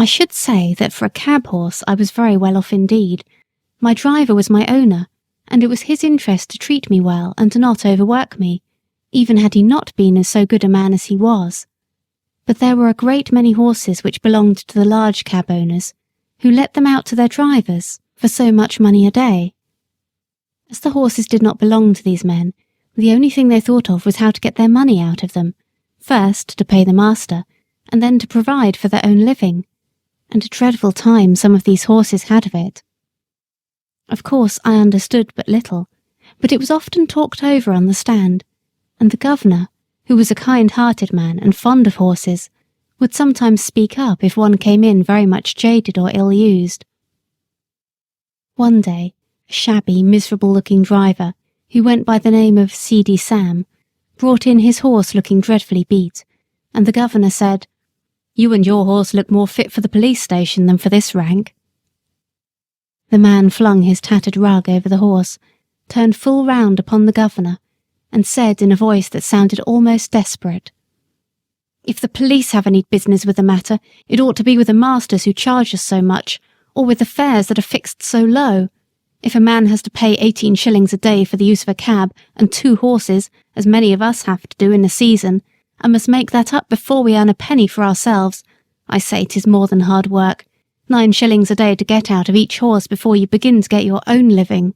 I should say that for a cab horse I was very well off indeed. My driver was my owner, and it was his interest to treat me well and to not overwork me, even had he not been as so good a man as he was. But there were a great many horses which belonged to the large cab owners, who let them out to their drivers for so much money a day. As the horses did not belong to these men, the only thing they thought of was how to get their money out of them, first to pay the master, and then to provide for their own living, and a dreadful time some of these horses had of it. Of course I understood but little, but it was often talked over on the stand, and the governor, who was a kind-hearted man and fond of horses, would sometimes speak up if one came in very much jaded or ill-used. One day, a shabby, miserable-looking driver, who went by the name of Seedy Sam, brought in his horse looking dreadfully beat, and the governor said, "You and your horse look more fit for the police station than for this rank." The man flung his tattered rug over the horse, turned full round upon the governor, and said in a voice that sounded almost desperate, "If the police have any business with the matter, it ought to be with the masters who charge us so much, or with the fares that are fixed so low. If a man has to pay 18 shillings a day for the use of a cab and 2 horses, as many of us have to do in the season, and must make that up before we earn a penny for ourselves, I say 'tis more than hard work. 9 shillings a day to get out of each horse before you begin to get your own living.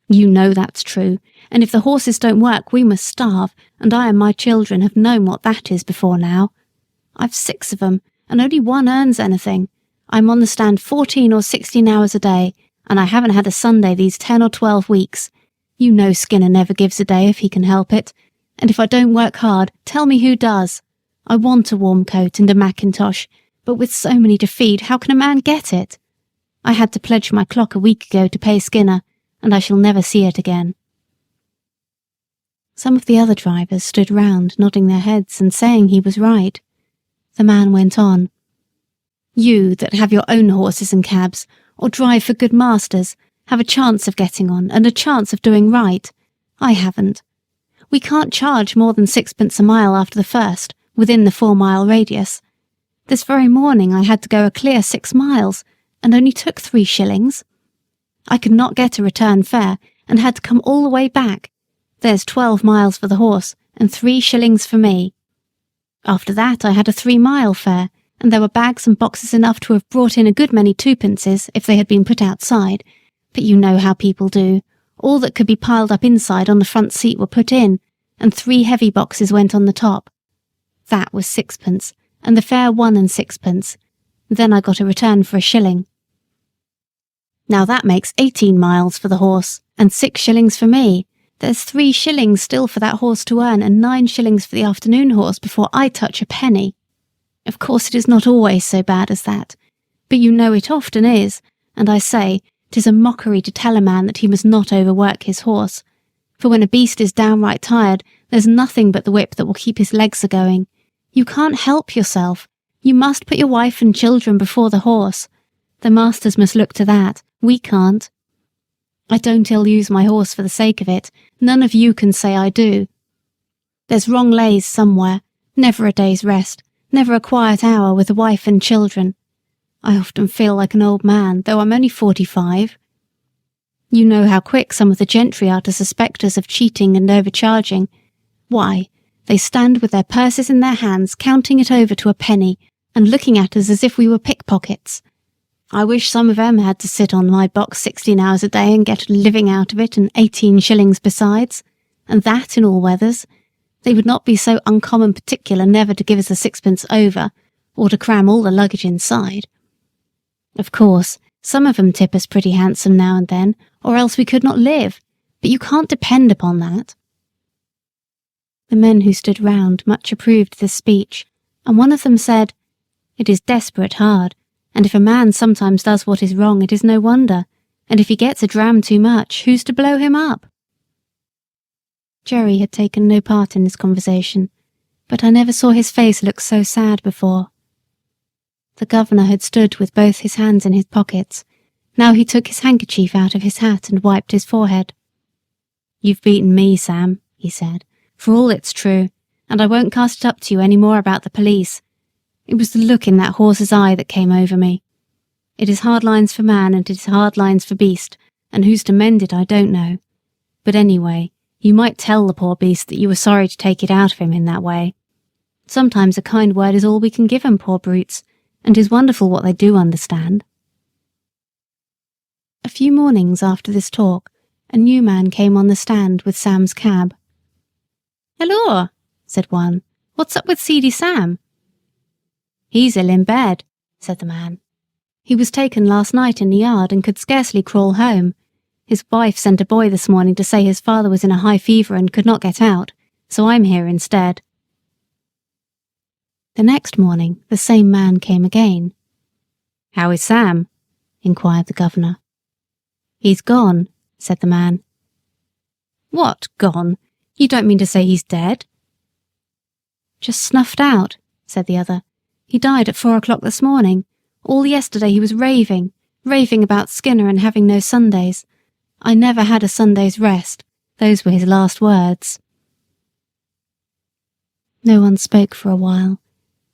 You know that's true, and if the horses don't work we must starve, and I and my children have known what that is before now. I've 6 of 'em, and only one earns anything. I'm on the stand 14 or 16 hours a day, and I haven't had a Sunday these 10 or 12 weeks. You know Skinner never gives a day if he can help it, and if I don't work hard, tell me who does. I want a warm coat and a mackintosh, but with so many to feed, how can a man get it? I had to pledge my clock a week ago to pay Skinner, and I shall never see it again." Some of the other drivers stood round, nodding their heads and saying he was right. The man went on, "You that have your own horses and cabs, or drive for good masters, have a chance of getting on and a chance of doing right. I haven't. We can't charge more than 6pence a mile after the first, within the 4-mile radius. This very morning I had to go a clear 6 miles, and only took 3 shillings. I could not get a return fare, and had to come all the way back. There's 12 miles for the horse, and 3 shillings for me. After that I had a 3-mile fare, and there were bags and boxes enough to have brought in a good many 2pences if they had been put outside, but you know how people do. All that could be piled up inside on the front seat were put in, and 3 heavy boxes went on the top. That was 6pence, and the fare 1 and 6pence. Then I got a return for 1 shilling. Now that makes 18 miles for the horse, and 6 shillings for me. There's 3 shillings still for that horse to earn, and 9 shillings for the afternoon horse before I touch a penny. Of course it is not always so bad as that, but you know it often is, and I say, 'tis a mockery to tell a man that he must not overwork his horse, for when a beast is downright tired, there's nothing but the whip that will keep his legs a-going. You can't help yourself. You must put your wife and children before the horse. The masters must look to that. We can't. I don't ill-use my horse for the sake of it. None of you can say I do. There's wrong lays somewhere, never a day's rest, never a quiet hour with the wife and children. I often feel like an old man, though I'm only 45. You know how quick some of the gentry are to suspect us of cheating and overcharging. Why, they stand with their purses in their hands, counting it over to a penny, and looking at us as if we were pickpockets. I wish some of 'em had to sit on my box 16 hours a day and get a living out of it, and 18 shillings besides, and that in all weathers. They would not be so uncommon particular never to give us a 6pence over, or to cram all the luggage inside. Of course, some of 'em tip us pretty handsome now and then, or else we could not live, but you can't depend upon that." The men who stood round much approved this speech, and one of them said, "It is desperate hard, and if a man sometimes does what is wrong it is no wonder, and if he gets a dram too much, who's to blow him up?" Jerry had taken no part in this conversation, but I never saw his face look so sad before. The governor had stood with both his hands in his pockets. Now he took his handkerchief out of his hat and wiped his forehead. "You've beaten me, Sam," he said, "for all it's true, and I won't cast it up to you any more about the police. It was the look in that horse's eye that came over me. It is hard lines for man and it is hard lines for beast, and who's to mend it I don't know. But anyway, you might tell the poor beast that you were sorry to take it out of him in that way. Sometimes a kind word is all we can give 'em, poor brutes, and 'tis wonderful what they do understand. A few mornings after this talk, a new man came on the stand with Sam's cab. "Hello," said one. "What's up with Seedy Sam?" "He's ill in bed," said the man. "He was taken last night in the yard and could scarcely crawl home. His wife sent a boy this morning to say his father was in a high fever and could not get out, so I'm here instead." The next morning the same man came again. "How is Sam?" inquired the governor. "He's gone," said the man. "What, gone? You don't mean to say he's dead?" "Just snuffed out," said the other. "He died at 4 o'clock this morning. All yesterday he was raving about Skinner and having no Sundays. I never had a Sunday's rest. Those were his last words." No one spoke for a while,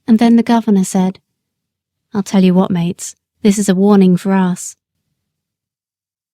and then the governor said, "I'll tell you what, mates, this is a warning for us.